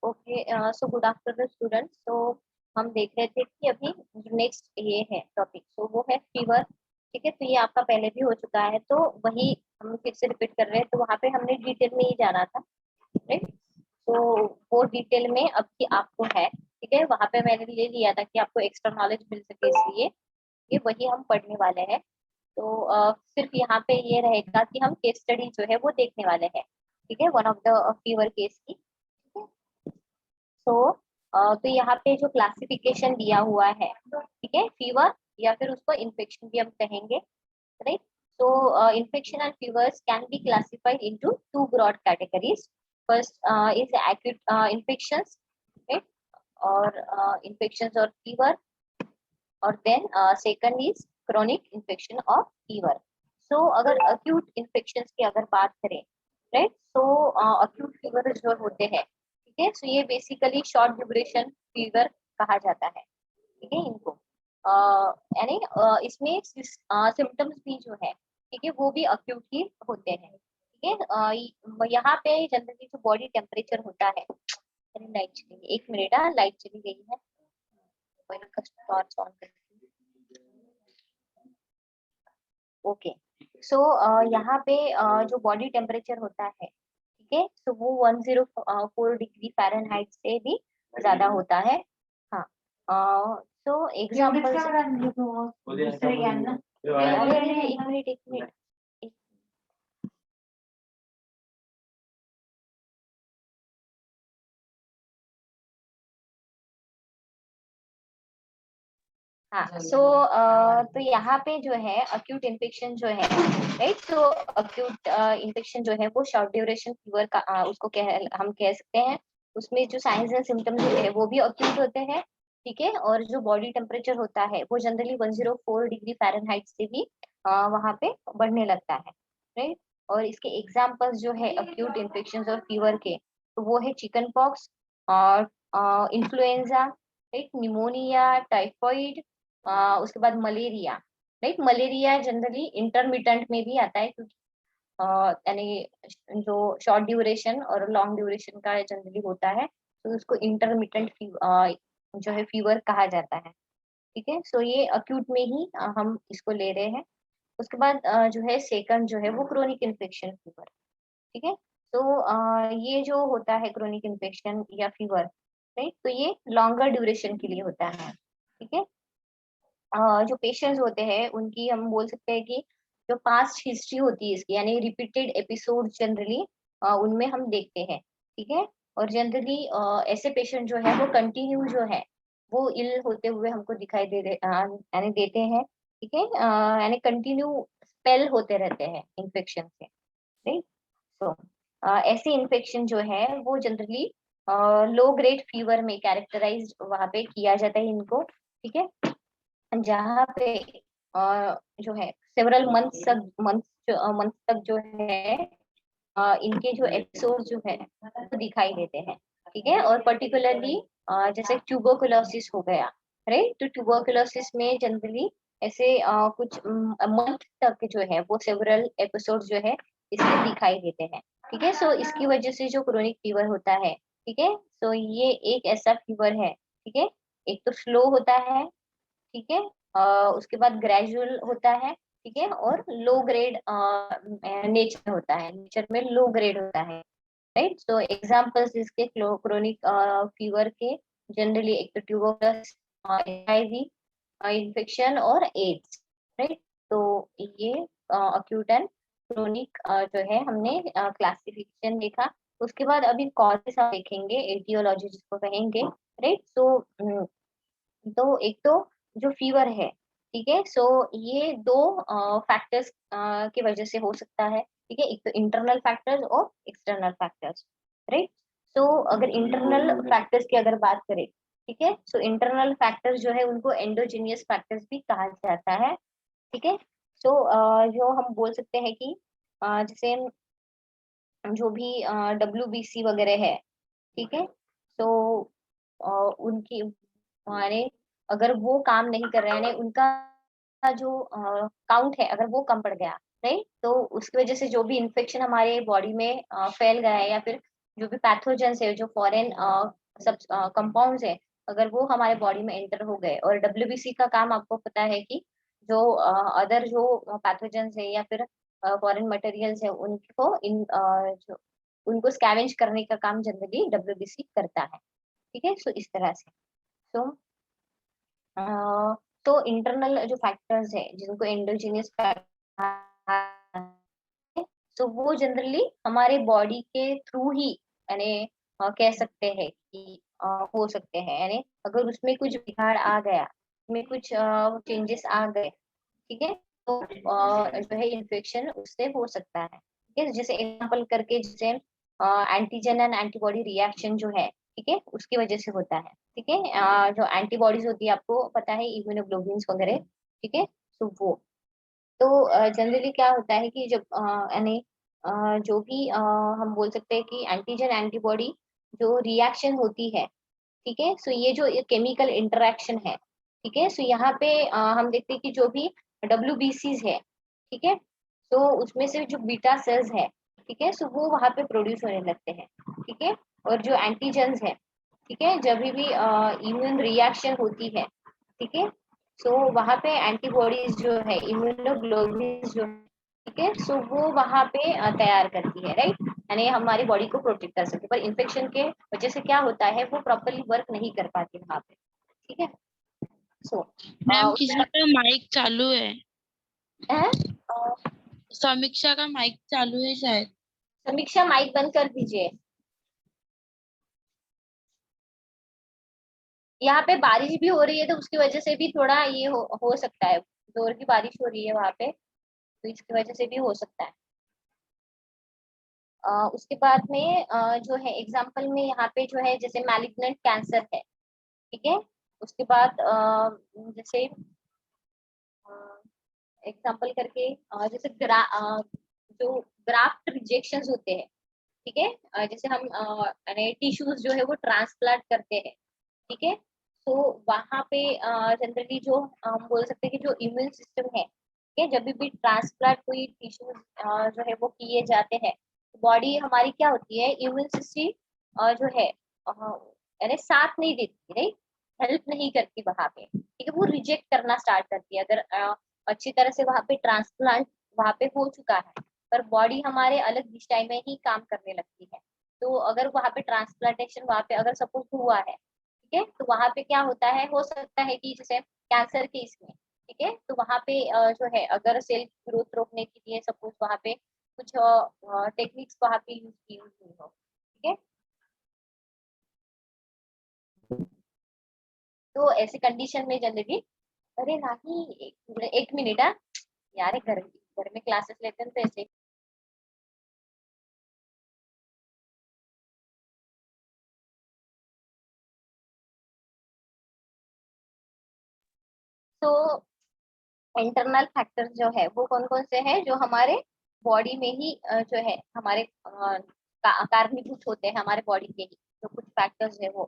Okay, so good afternoon students. तो हम देख रहे थे कि अभी नेक्स्ट ये है टॉपिक, तो वो है फीवर। ठीक है, तो ये आपका पहले भी हो चुका है, तो वही हम फिर से रिपीट कर रहे हैं। तो वहाँ पे हमने डिटेल में ही जाना था, राइट। तो वो डिटेल में अब की आपको है, ठीक है। वहाँ पे मैंने ले लिया था कि आपको एक्स्ट्रा नॉलेज मिल सके, इसलिए ये वही हम पढ़ने वाले हैं। तो सिर्फ यहाँ पे ये रहेगा कि हम केस स्टडी जो है वो देखने वाले हैं, ठीक है, one of the fever case की। ठीक है, तो तो यहाँ पे जो क्लासिफिकेशन दिया हुआ है, ठीक है, फीवर या फिर उसको इन्फेक्शन भी हम कहेंगे, right. So infection and fevers can be classified into two broad categories. First is acute infections, right? Or infections or fever, or then second is chronic infection or fever. So अगर acute infections की अगर बात करें, right? So acute fever जो होते हैं, ठीक है, so ये basically short duration fever कहा जाता है, ठीक है इनको। यानी इसमें सिम्टम्स भी जो है, ठीक है, वो भी अक्यूट ही होते हैं, ठीक है। यहाँ पे जनरली जो बॉडी टेम्परेचर होता है, लाइट चली गई, एक मिनट, लाइट चली गई है, टॉर्च ऑन कर। ओके, सो यहाँ पे जो बॉडी टेम्परेचर होता है, ठीक है, तो वो 104 डिग्री फ़ारेनहाइट से भी ज्यादा होता है। हाँ, तो एग्जाम्पल, अरे एक मिनट एक मिनट। हाँ, सो तो यहाँ पे जो है अक्यूट इन्फेक्शन जो है, राइट। तो अक्यूट इन्फेक्शन जो है वो शॉर्ट ड्यूरेशन फीवर का उसको हम कह सकते हैं। उसमें जो साइंस एंड सिम्टम्स होते हैं वो भी अक्यूट होते हैं, ठीक है। और जो बॉडी टेम्परेचर होता है वो जनरली 104 डिग्री फ़ारेनहाइट से भी वहाँ पे बढ़ने लगता है, राइट। और इसके एग्जाम्पल्स जो है अक्यूट इन्फेक्शन और फीवर के, तो वो है चिकन पॉक्स और इन्फ्लुएंजा, राइट, निमोनिया, टाइफाइड, उसके बाद malaria, right. Malaria generally intermittent में भी आता है, क्योंकि यानी जो शॉर्ट ड्यूरेशन और लॉन्ग ड्यूरेशन का जनरली होता है, तो उसको इंटरमिटेंट जो है फीवर कहा जाता है, ठीक है। सो ये अक्यूट में ही हम इसको ले रहे हैं। उसके बाद जो है सेकंड जो है वो क्रोनिक इन्फेक्शन फीवर, ठीक है। तो ये जो होता है क्रोनिक इन्फेक्शन या फीवर, राइट, तो ये लॉन्गर ड्यूरेशन के लिए होता है, ठीक है। जो पेशेंट्स होते हैं उनकी हम बोल सकते हैं कि जो पास्ट हिस्ट्री होती है इसकी, यानी रिपीटेड एपिसोड जनरली उनमें हम देखते हैं, ठीक है। और जनरली ऐसे पेशेंट जो है वो कंटिन्यू जो है वो इल होते हुए हमको दिखाई यानी देते हैं, ठीक है। यानी कंटिन्यू स्पेल होते रहते हैं इन्फेक्शन से, राइट। तो ऐसे इन्फेक्शन जो है वो जनरली लो ग्रेड फीवर में कैरेक्टराइज वहाँ पे किया जाता है इनको, ठीक है। जहाँ पे जो है सेवरल मंथ तक जो है इनके जो एपिसोड जो है वो दिखाई देते हैं, ठीक है। और पर्टिकुलरली जैसे ट्यूबरकुलोसिस हो गया, राइट। तो ट्यूबरकुलोसिस में जनरली ऐसे कुछ मंथ तक जो है वो सेवरल एपिसोड जो है इसमें दिखाई देते हैं, ठीक है। सो इसकी वजह से जो क्रोनिक फीवर होता है, ठीक है, सो ये एक ऐसा फीवर है, ठीक है। एक तो स्लो होता है, ठीक है, उसके बाद ग्रेजुअल होता है, ठीक है, और लो ग्रेड नेचर होता है, नेचर में लो ग्रेड होता है, राइट। सो एग्जांपल्स इसके क्रोनिक फीवर के जनरली एक तो ट्यूबरकुलोसिस, एचआईवी इन्फेक्शन और एड्स, राइट। तो ये अक्यूट एंड क्रोनिक जो है हमने क्लासिफिकेशन देखा। उसके बाद अभी कॉजेस आप देखेंगे, एटियोलॉजी जिसको कहेंगे, राइट। तो एक तो जो फीवर है, ठीक है, सो ये दो फैक्टर्स की वजह से हो सकता है, ठीक है। एक तो इंटरनल फैक्टर्स और एक्सटर्नल फैक्टर्स, राइट। सो अगर इंटरनल फैक्टर्स की अगर बात करें, ठीक है, सो इंटरनल फैक्टर्स जो है उनको एंडोजीनियस फैक्टर्स भी कहा जाता है, ठीक है। सो जो हम बोल सकते हैं कि जैसे जो भी WBC वगैरह है, ठीक है, तो उनकी माने अगर वो काम नहीं कर रहे हैं, यानी उनका जो काउंट है अगर वो कम पड़ गया, राइट, तो उसकी वजह से जो भी इन्फेक्शन हमारे बॉडी में फैल गया है या फिर जो भी पैथोजेंस है, जो फॉरेन सब कंपाउंड्स है, अगर वो हमारे बॉडी में एंटर हो गए, और डब्ल्यूबीसी का काम आपको पता है कि जो अदर जो पैथोजेंस है या फिर फॉरेन मटेरियल्स है, उनको जो उनको स्कैवेंज करने का काम जनरली डब्ल्यूबीसी करता है। ठीक है, सो इस तरह से। सो तो इंटरनल जो फैक्टर्स है जिनको एंडोजीनियस तो वो जनरली हमारे बॉडी के थ्रू ही, यानी कह सकते हैं कि हो सकते हैं, यानी अगर उसमें कुछ बिगाड़ आ गया, उसमें कुछ चेंजेस आ गए, ठीक है, तो जो है इन्फेक्शन उससे हो सकता है। ठीक है, जैसे एग्जाम्पल करके, जैसे एंटीजन एंड एंटीबॉडी रिएक्शन जो है, ठीक है, उसकी वजह से होता है। ठीक है, जो एंटीबॉडीज होती है, आपको पता है, इम्यूनोग्लोबुलिन्स वगैरह। ठीक है, तो वो तो जनरली क्या होता है कि जब यानी जो भी हम बोल सकते हैं कि एंटीजन एंटीबॉडी जो रिएक्शन होती है, ठीक है, सो ये जो केमिकल इंटरेक्शन है, ठीक है, सो यहाँ पे हम देखते हैं कि जो भी डब्ल्यूबीसीज है, ठीक है, तो उसमें से जो बीटा सेल्स है, ठीक है, सो वो वहाँ पे प्रोड्यूस होने लगते हैं। ठीक है, और जो एंटीजन्स है, ठीक है, जब भी इम्यून रिएक्शन होती है, ठीक है, सो वहाँ पे एंटीबॉडीज जो है, इम्यूनोग्लोबुलिन्स जो है, ठीक है, सो वो वहाँ पे तैयार करती है, राइट, यानी हमारी बॉडी को प्रोटेक्ट कर सकती है। पर इन्फेक्शन के वजह से क्या होता है, वो प्रॉपरली वर्क नहीं कर पाती वहाँ पे। ठीक है, सो मैम उसके किसी का माइक चालू है। बाद समीक्षा का माइक चालू है शायद। समीक्षा माइक बंद कर दीजिए। यहाँ पे बारिश भी हो रही है, तो उसकी वजह से भी थोड़ा ये हो सकता है, जोर की बारिश हो रही है वहाँ पे, तो इसकी वजह से भी हो सकता है। उसके बाद में जो है एग्जाम्पल में यहाँ पे जो है, जैसे मैलिग्नेंट कैंसर है, ठीक है, उसके बाद जैसे एग्जाम्पल करके जैसे जो ग्राफ्ट रिजेक्शंस होते हैं, ठीक है, जैसे हम टिश्यूज जो है वो ट्रांसप्लांट करते हैं, ठीक है, तो वहाँ पे जनरली जो हम बोल सकते हैं कि जो इम्यून सिस्टम है, ठीक है, जब भी ट्रांसप्लांट कोई टिश्यूज जो है वो किए जाते हैं, बॉडी हमारी क्या होती है, इम्यून सिस्टम जो है यानी साथ नहीं देती, राइट, हेल्प नहीं करती वहाँ पे, ठीक है, वो रिजेक्ट करना स्टार्ट करती है। अगर अच्छी तरह से वहाँ पे ट्रांसप्लांट वहाँ पे हो चुका है, पर बॉडी हमारे अलग दिशा में ही काम करने लगती है। तो अगर वहाँ पे ट्रांसप्लांटेशन वहाँ पे अगर सपोज हुआ है, ठीक है, तो वहाँ पे क्या होता है, हो सकता है कि जैसे कैंसर के इसमें, ठीक है, तो वहाँ पे जो है अगर सेल ग्रोथ रोकने के लिए सपोज वहाँ पे कुछ टेक्निक्स वहाँ पे यूज की हुई हो, ठीक है, तो ऐसी कंडीशन में जनरली, अरे नहीं, एक मिनट, यार घर घर में क्लासेस लेते हैं तो ऐसे। तो इंटरनल फैक्टर्स जो है वो कौन कौन से हैं, जो हमारे बॉडी में ही जो है हमारे कारणीभूत होते हैं, हमारे बॉडी के ही जो कुछ फैक्टर्स है वो।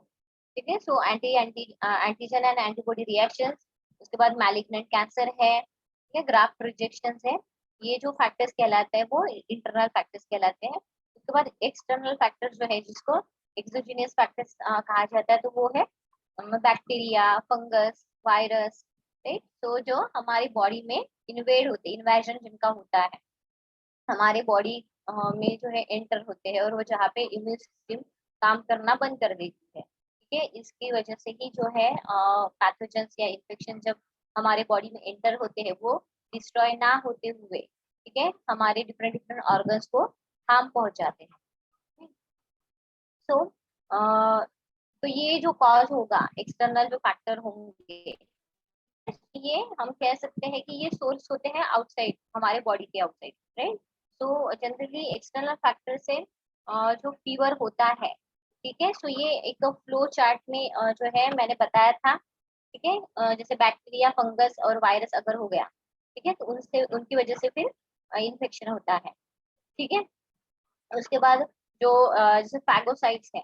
ठीक है, सो एंटीजन एंड एंटीबॉडी रिएक्शंस, उसके बाद मैलिग्नेंट कैंसर है, ठीक है, ग्राफ्ट रिजेक्शंस है, ये जो फैक्टर्स कहलाते हैं वो इंटरनल फैक्टर्स कहलाते हैं। उसके बाद एक्सटर्नल फैक्टर्स जो है जिसको एक्सोजीनियस फैक्टर्स कहा जाता है, तो वो है बैक्टीरिया, फंगस, वायरस, राइट, तो जो हमारी बॉडी में इन्वेड होते, इन्वेजन जिनका होता है, हमारे बॉडी में जो है एंटर होते हैं, और वो जहाँ पे इम्यून सिस्टम काम करना बंद कर देती है। ठीक है, इसकी वजह से ही जो है पैथोजेंस या इन्फेक्शन जब हमारे बॉडी में एंटर होते हैं, वो डिस्ट्रॉय ना होते हुए, ठीक है, हमारे डिफरेंट डिफरेंट ऑर्गन्स को हार्म पहुंचाते हैं। सो तो ये जो कॉज होगा, एक्सटर्नल जो फैक्टर होंगे, ये हम कह सकते हैं कि ये सोर्स होते हैं आउटसाइड, हमारे बॉडी के आउटसाइड, राइट। तो जनरली एक्सटर्नल फैक्टर से जो फीवर होता है, ठीक है, सो ये एक फ्लो चार्ट में जो है मैंने बताया था, ठीक है, जैसे बैक्टीरिया, फंगस और वायरस अगर हो गया, ठीक है, तो उनसे उनकी वजह से फिर इन्फेक्शन होता है। ठीक है, उसके बाद जो जैसे फैगोसाइट्स है,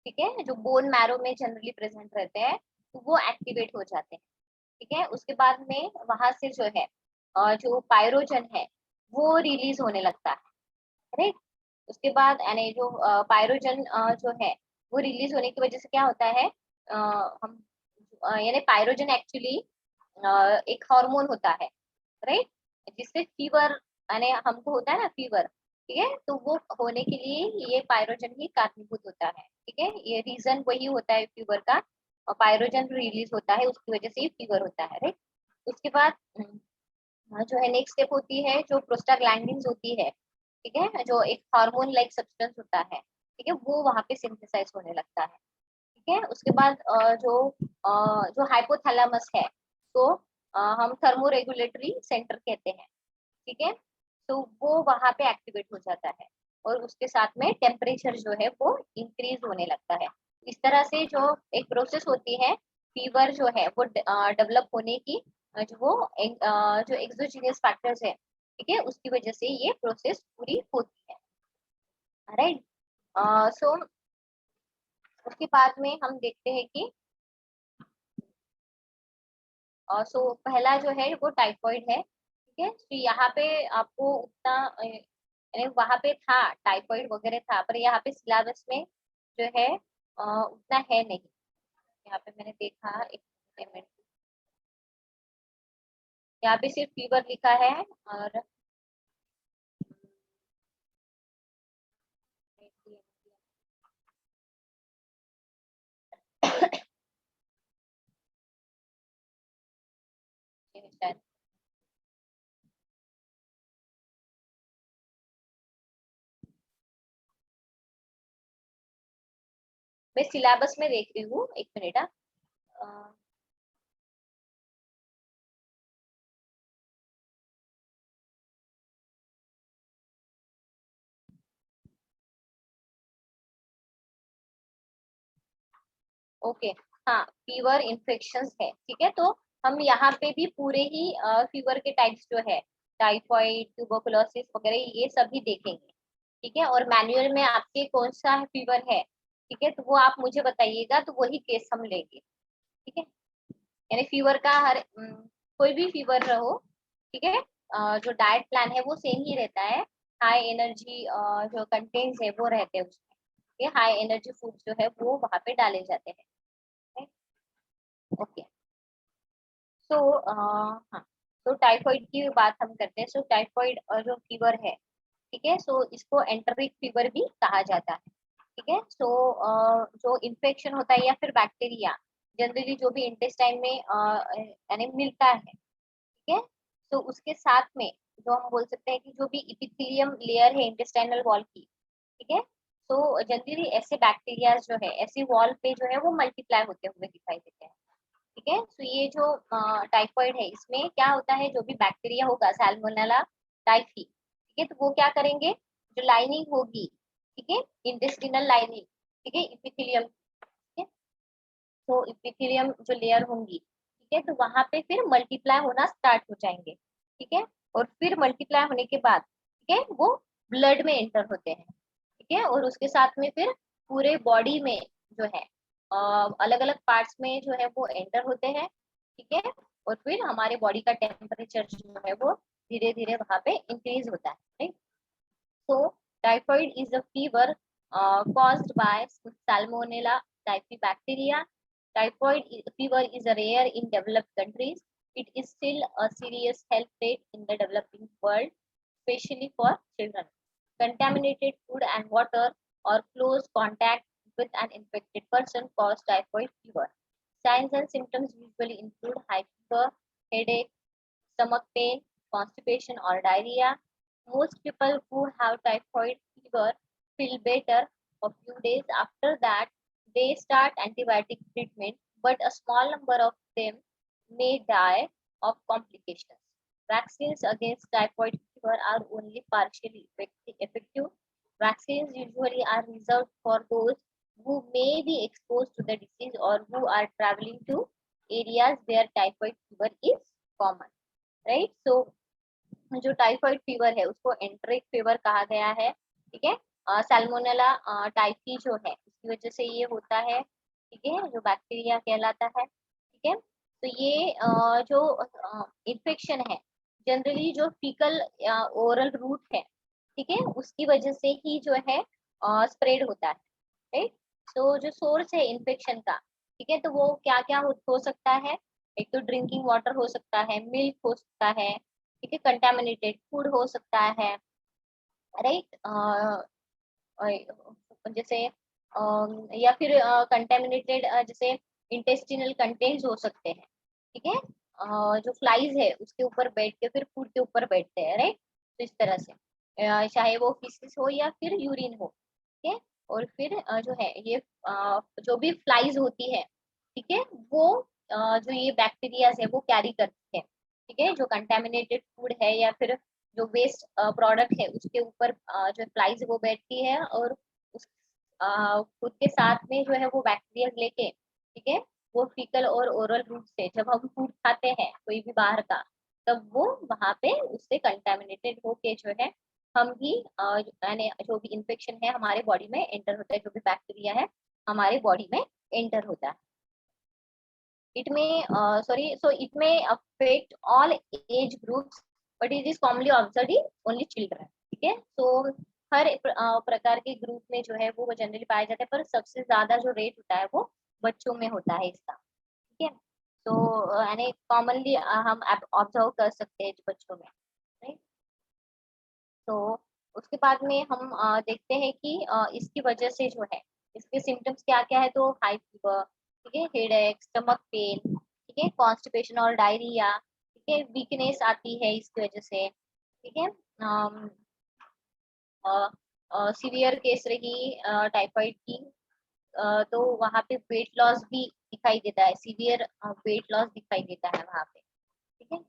ठीक है, जो बोन मैरो में जनरली प्रेजेंट रहते हैं, तो वो एक्टिवेट हो जाते हैं। ठीक है, उसके बाद में वहां से जो है जो पायरोजन है वो रिलीज होने लगता है, राइट। उसके बाद यानी जो पायरोजन जो है वो रिलीज होने की वजह से क्या होता है, हम यानी पायरोजन एक्चुअली एक हार्मोन होता है, राइट, जिससे फीवर यानी हमको होता है ना फीवर, ठीक है, तो वो होने के लिए ये पायरोजन ही कारणीभूत होता है, ठीक है, ये रीजन वही होता है फीवर का, पायरोजन रिलीज होता है उसकी वजह से ही फीवर होता है, राइट। उसके बाद जो है नेक्स्ट स्टेप होती है जो प्रोस्टाग्लैंडिन्स होती है, ठीक है, जो एक हार्मोन लाइक सब्सटेंस होता है, ठीक है, वो वहां पे सिंथेसाइज होने लगता है, ठीक है। उसके बाद जो हाइपोथैलेमस है, तो हम थर्मोरेगुलेटरी सेंटर कहते हैं, ठीक है, तो वो वहां पे एक्टिवेट हो जाता है और उसके साथ में टेम्परेचर जो है वो इंक्रीज होने लगता है। इस तरह से जो एक प्रोसेस होती है फीवर जो है वो डेवलप होने की, जो एक्सोजीनियस फैक्टर्स है, ठीक है, उसकी वजह से ये प्रोसेस पूरी होती है, राइट। सो उसके बाद में हम देखते हैं कि पहला जो है वो टाइफॉइड है, ठीक है, तो यहाँ पे आपको उतना यानी वहाँ पे था टाइफॉइड वगैरह था, पर यहाँ पे सिलेबस में जो है उतना है नहीं। यहाँ पे मैंने देखा एक मिनट, यहाँ पे सिर्फ फीवर लिखा है और शायद मैं सिलेबस में देख रही हूँ, एक मिनट। ओके, हाँ, फीवर इन्फेक्शन है, ठीक है, तो हम यहाँ पे भी पूरे ही फीवर के टाइप्स जो है टाइफाइड ट्यूबरकुलोसिस वगैरह ये सभी देखेंगे, ठीक है, और मैनुअल में आपके कौन सा फीवर है, ठीक है, तो वो आप मुझे बताइएगा तो वही केस हम लेंगे, ठीक है, यानी फीवर का कोई भी फीवर रहो, ठीक है, जो डाइट प्लान है वो सेम ही रहता है, हाई एनर्जी जो कंटेंट्स है वो रहते हैं उसमें, ठीक है, हाई एनर्जी फूड जो है वो वहाँ पे डाले जाते हैं, ओके। सो हाँ, तो टाइफाइड की बात हम करते हैं, सो टाइफाइड जो फीवर है, ठीक है, सो इसको एंटरिक फीवर भी कहा जाता है, ठीक है, सो जो इन्फेक्शन होता है या फिर बैक्टीरिया जनरली जो भी इंटेस्टाइन में यानी मिलता है, ठीक है, तो उसके साथ में जो हम बोल सकते हैं कि जो भी इपिथेलियम लेयर है इंटेस्टाइनल वॉल की, ठीक है, तो जनरली ऐसे बैक्टीरिया जो है ऐसी वॉल पे जो है वो मल्टीप्लाई होते हुए दिखाई देते हैं, ठीक है, तो ये जो टाइफाइड है इसमें क्या होता है, जो भी बैक्टीरिया होगा सैल्मोनेला टाइफी, ठीक है, तो वो क्या करेंगे, जो लाइनिंग होगी, ठीक है, इंटेस्टिनल लाइनिंग, ठीक है, इपिथेलियम, ठीक है, तो इपिथेलियम जो लेयर होंगी, ठीक है, तो वहां पे फिर मल्टीप्लाई होना स्टार्ट हो जाएंगे, ठीक है, और फिर मल्टीप्लाई होने के बाद, ठीक है, वो ब्लड में एंटर होते हैं, ठीक है, और उसके साथ में फिर पूरे बॉडी में जो है अलग अलग पार्ट्स में जो है वो एंटर होते हैं, ठीक है, और फिर हमारे बॉडी का टेम्परेचर जो है वो धीरे धीरे वहां पे इंक्रीज होता है, right. So typhoid is a fever caused by salmonella typhi bacteria. Fever is rare in developed countries. It is still a serious health threat in the developing world, especially for children. Contaminated food and water or close contact with an infected person cause typhoid fever. Signs and symptoms usually include high fever, headache, stomach pain, constipation, or diarrhea. Most people who have typhoid fever feel better a few days after that. They start antibiotic treatment, but a small number of them may die of complications. Vaccines against typhoid fever are only partially effective. Vaccines usually are reserved for those who may be exposed to the disease or who are traveling to areas where typhoid fever is common. Right, so जो typhoid fever है उसको enteric fever कहा गया है, ठीक है, Salmonella typhi जो है उसकी वजह से ये होता है, ठीक है, जो बैक्टीरिया कहलाता है, ठीक है, तो ये जो इन्फेक्शन है जनरली जो फीकल ओरल रूट है, ठीक है, उसकी वजह से ही जो है स्प्रेड होता है, राइट। तो जो सोर्स है इन्फेक्शन का, ठीक है, तो वो क्या क्या हो सकता है। एक तो ड्रिंकिंग वाटर हो सकता है, मिल्क हो सकता है, ठीक है, कंटामिनेटेड फूड हो सकता है, राइट। जैसे या फिर कंटेमिनेटेड जैसे इंटेस्टिनल कंटेंट्स हो सकते हैं, ठीक है। जो फ्लाइज है उसके ऊपर बैठ के फिर फूड के ऊपर बैठते हैं, राइट। तो इस तरह से चाहे वो फिसिस हो या फिर यूरिन हो, ठीक है। और फिर जो है ये जो भी फ्लाइज होती है, ठीक है, वो जो ये बैक्टीरियाज है वो कैरी करती है, ठीक है, जो कंटेमिनेटेड फूड है या फिर जो वेस्ट प्रोडक्ट है उसके ऊपर जो फ्लाइज वो बैठती है, और उस खुद के साथ में जो है वो बैक्टीरिया लेके, ठीक है, वो फीकल और ओरल रूट से जब हम फूड खाते हैं कोई भी बाहर का, तब वो वहां पे उससे कंटेमिनेटेड होके जो है हम भी यानी जो भी इंफेक्शन है हमारे बॉडी में एंटर होता है, जो भी बैक्टीरिया है हमारे बॉडी में एंटर होता है। It may, so it may affect all age groups, but it is commonly observed in only children. ठीक है, तो हर प्रकार के ग्रुप में जो है वो जनरली पाया जाता है, पर सबसे ज्यादा जो रेट होता है वो बच्चों में होता है इसका, ठीक है। तो यानी कॉमनली हम ऑब्जर्व कर सकते हैं बच्चों में, राइट। तो उसके बाद में हम देखते हैं कि इसकी वजह से जो है इसके सिम्टम्स क्या क्या है। तो हाई फीवर, ठीक है, हेडेक, स्टमक पेन, ठीक है, कॉन्स्टिपेशन और डायरिया, ठीक है, वीकनेस आती है इसकी वजह से, ठीक है। सीवियर केस रही टाइफाइड की, तो वहाँ पे वेट लॉस भी दिखाई देता है, सीवियर वेट लॉस दिखाई देता है वहाँ पे, ठीक है।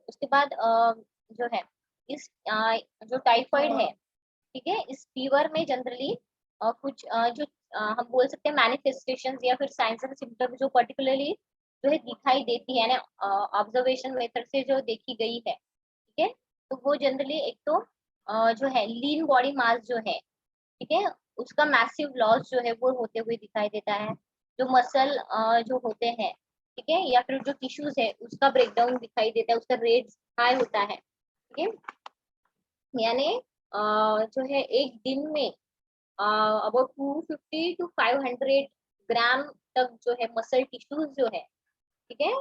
उसके बाद जो है इस जो टाइफाइड है, ठीक है, इस फीवर में जनरली कुछ जो हम बोल सकते हैं मैनिफेस्टेशंस या फिर साइंस एंड सिम्टम्स जो पर्टिकुलरली जो है दिखाई देती है ना ऑब्जर्वेशन मेथड से जो देखी गई है, ठीक है। तो वो जनरली एक तो जो है लीन बॉडी मास जो है, ठीक है, उसका मैसिव लॉस जो है वो होते हुए दिखाई देता है। जो मसल जो होते हैं, ठीक है, या फिर जो टिश्यूज है उसका ब्रेकडाउन दिखाई देता है, उसका रेट हाई होता है, ठीक है। यानी जो है एक दिन में अबाउट 250 to 500 ग्राम तक जो है मसल टिश्यूज जो है, ठीक है,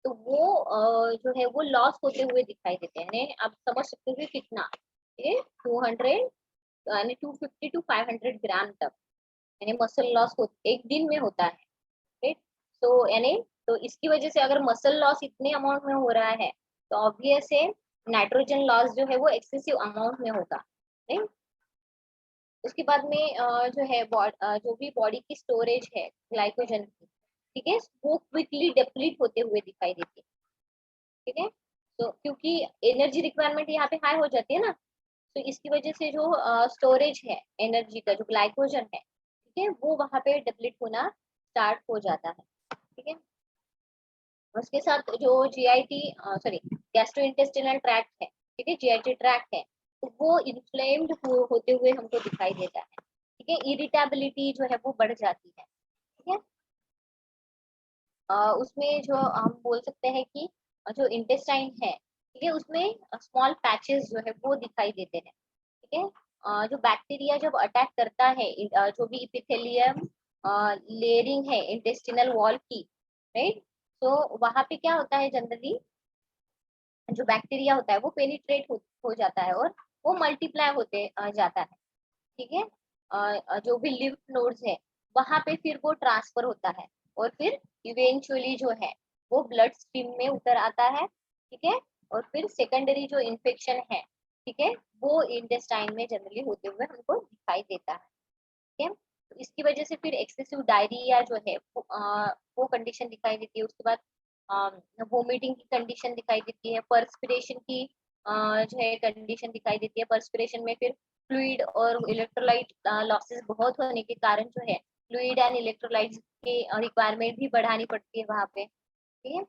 तो वो जो है वो लॉस होते हुए दिखाई देते हैं। यानी आप समझ सकते हो कि कितना, ठीक है, 200 यानी 250 to 500 ग्राम तक, यानी मसल लॉस एक दिन में होता है, ठीक। तो यानी तो इसकी वजह से अगर मसल लॉस इतने अमाउंट में हो रहा है, तो ऑब्वियस है नाइट्रोजन लॉस जो है वो एक्सेसिव अमाउंट में होगा, नहीं। उसके बाद में जो है जो भी बॉडी की स्टोरेज है ग्लाइकोजन की, ठीक है, वो क्विकली डिप्लीट होते हुए दिखाई देती है, ठीक है। तो क्योंकि एनर्जी रिक्वायरमेंट यहाँ पे हाई हो जाती है ना, तो इसकी वजह से जो स्टोरेज है एनर्जी का जो ग्लाइकोजन है, ठीक है, वो वहां पे डिप्लीट होना स्टार्ट हो जाता है, ठीक है। उसके साथ जो जीआईटी सॉरी गैस्ट्रोइंटेस्टिनल ट्रैक्ट है, ठीक है, जीआईटी ट्रैक्ट है, तो वो इन्फ्लेम्ड होते हुए हमको दिखाई देता है, ठीक है, इरिटेबिलिटी जो है वो बढ़ जाती है, ठीक है। उसमें जो हम बोल सकते हैं कि जो इंटेस्टाइन है, ठीक है, उसमें स्मॉल पैचेस जो है वो दिखाई देते हैं, ठीक है। जो बैक्टीरिया जब अटैक करता है जो भी इपिथेलियम लेयरिंग है इंटेस्टिनल वॉल की, राइट। तो वहां पे क्या होता है जनरली जो बैक्टीरिया होता है वो पेनिट्रेट हो जाता है और वो मल्टीप्लाई होते जाता है, ठीक है। जो भी लिम्फ नोड्स है वहां पे फिर वो ट्रांसफर होता है, और फिर इवेंचुअली जो है वो ब्लड स्ट्रीम में उतर आता है, ठीक है। और फिर सेकेंडरी जो इन्फेक्शन है, ठीक है, वो इंटेस्टाइन में जनरली होते हुए हमको दिखाई देता है, ठीक है। तो इसकी वजह से फिर एक्सेसिव डायरिया जो है वो कंडीशन दिखाई देती है। उसके बाद वोमिटिंग की कंडीशन दिखाई देती है, पर्सपिरेशन की जो है कंडीशन दिखाई देती है। पर्सपिरेशन में फिर फ्लूइड और इलेक्ट्रोलाइट लॉसेस बहुत होने के कारण जो है फ्लूइड एंड इलेक्ट्रोलाइट की रिक्वायरमेंट भी बढ़ानी पड़ती है वहां पे, ठीक है।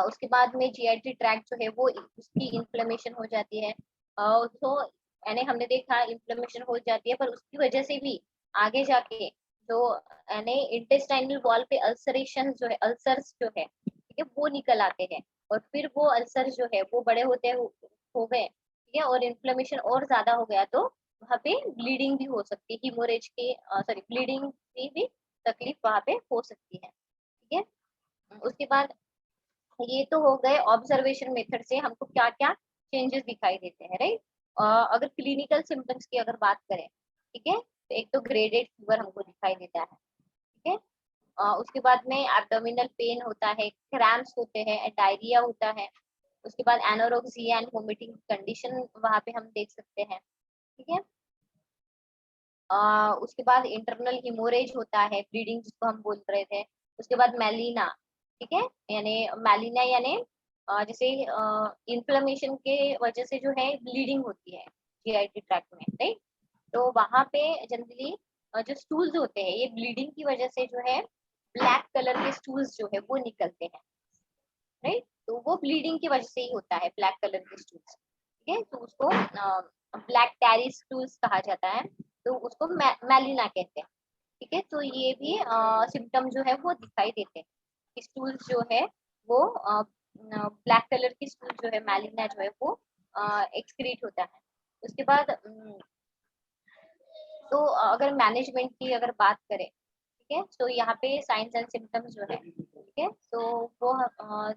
उसके बाद में जीआईटी ट्रैक्ट जो है वो उसकी इन्फ्लेमेशन हो जाती है, तो यानी हमने देखा इन्फ्लेमेशन हो जाती है, पर उसकी वजह से भी आगे जाके जो यानी इंटेस्टाइनल वॉल पे अल्सरेशन जो है अल्सर्स जो है, ठीक है, वो निकल आते हैं, और फिर वो अल्सर जो है वो बड़े होते हो गए, ठीक है, और इन्फ्लेमेशन और ज्यादा हो गया तो वहाँ पे ब्लीडिंग भी हो सकती है, हीमोरेज के सॉरी ब्लीडिंग की भी तकलीफ वहाँ पे हो सकती है। ठीक है, उसके बाद ये तो हो गए ऑब्जर्वेशन मेथड से हमको क्या क्या चेंजेस दिखाई देते हैं, राइट। अगर क्लिनिकल सिम्टम्स की अगर बात करें, ठीक है, तो एक तो ग्रेडेड फीवर हमको दिखाई देता है। ठीक है, उसके बाद में एब्डोमिनल पेन होता है, क्रैम्प्स होते हैं, डायरिया होता है। उसके बाद एनोरेक्सिया एंड वोमिटिंग कंडीशन वहाँ पे हम देख सकते हैं। ठीक है, उसके बाद इंटरनल हिमोरेज होता है, ब्लीडिंग जिसको हम बोल रहे थे। उसके बाद मेलिना, ठीक है, यानी मेलिना यानी जैसे इन्फ्लेमेशन के वजह से जो है ब्लीडिंग होती है जीआईटी ट्रैक्ट में, राइट। तो वहां पे जनरली जो स्टूल्स होते हैं, ये ब्लीडिंग की वजह से जो है ब्लैक कलर के स्टूल्स जो है वो निकलते हैं, राइट। तो वो ब्लीडिंग की वजह से ही होता है ब्लैक कलर के स्टूल्स। ठीक है, तो उसको ब्लैक टैरी स्टूल्स कहा जाता है, तो उसको मैलिना कहते हैं। ठीक है, तो ये भी सिम्टम जो है वो दिखाई देते हैं। स्टूल्स जो है वो ब्लैक कलर की स्टूल जो है मैलिना जो है वो एक्सक्रीट होता है। उसके बाद तो अगर मैनेजमेंट की अगर बात करें, ठीक है, तो यहाँ पे साइंस एंड सिम्टम्स जो है, ठीक है, तो वो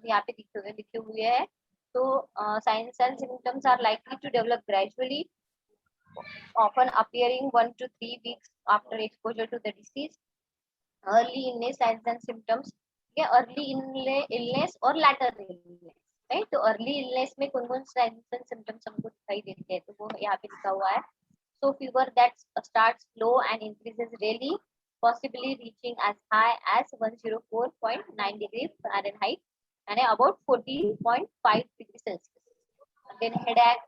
यहाँ पे लिखे हुए हैं। तो signs and symptoms are likely to develop gradually, often appearing 1 to 3 weeks after exposure to the disease. Early illness signs and symptoms, या early illness और later illness, राइट। तो अर्ली इलनेस में कौन कौन साइंस एंड सिम्टम्स हमको दिखाई देते हैं, तो वो यहाँ पे लिखा हुआ है। So fever that starts low and increases daily, possibly reaching as high as 104.9 degrees Fahrenheit and about 14.5 degrees Celsius. And then headache,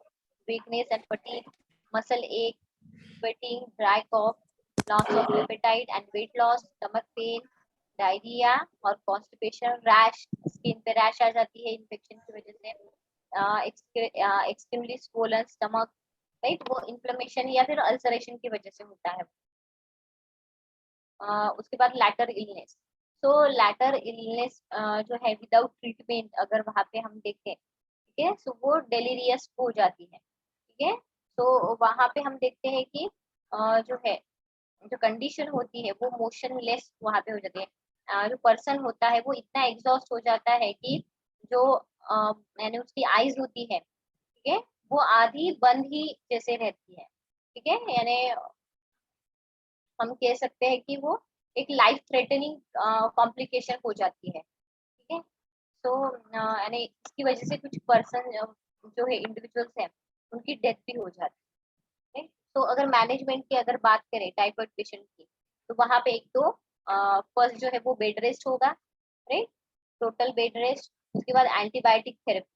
weakness and fatigue, muscle ache, sweating, dry cough, loss of appetite and weight loss, stomach pain, diarrhoea और constipation, rash, skin पे rash आ जाती है infection की वजह से, extremely swollen stomach, right, वो inflammation या फिर अल्सरेशन की वजह से होता है। उसके बाद लैटर इलनेस, तो लैटर इलनेस जो है विदाउट ट्रीटमेंट अगर वहाँ पे हम देखें, ठीक है, तो वो डेलीरियस हो जाती है। ठीक है, तो वहाँ पे हम देखते हैं कि जो है जो कंडीशन होती है वो मोशनलेस वहाँ पे हो जाती है। जो पर्सन होता है वो इतना एग्जॉस्ट हो जाता है कि जो यानी उसकी आईज होती है, ठीक है, वो आधी बंद ही जैसे रहती है। ठीक है, यानी हम कह सकते हैं कि वो एक लाइफ थ्रेटनिंग कॉम्प्लिकेशन हो जाती है। ठीक है, तो यानी इसकी वजह से कुछ पर्सन जो है इंडिविजुअल्स हैं उनकी डेथ भी हो जाती है। तो अगर मैनेजमेंट की अगर बात करें टाइफाइड पेशेंट की, तो वहां पे एक तो फर्स्ट जो है वो बेड रेस्ट होगा, राइट, टोटल बेड रेस्ट। उसके बाद एंटीबायोटिक थेरेपी,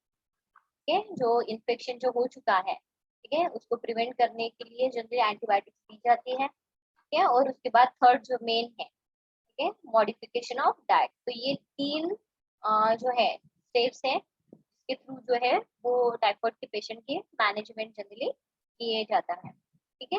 ठीक है, जो इन्फेक्शन जो हो चुका है, ठीक है, उसको प्रिवेंट करने के लिए जनरली एंटीबायोटिक्स दी जाती है। ठीक है, और उसके बाद थर्ड जो मेन है, ठीक है, मॉडिफिकेशन ऑफ डाइट। तो ये तीन जो है स्टेप्स हैं के थ्रू जो है वो टाइफाइड के पेशेंट की मैनेजमेंट जनरली किए जाता है। ठीक है,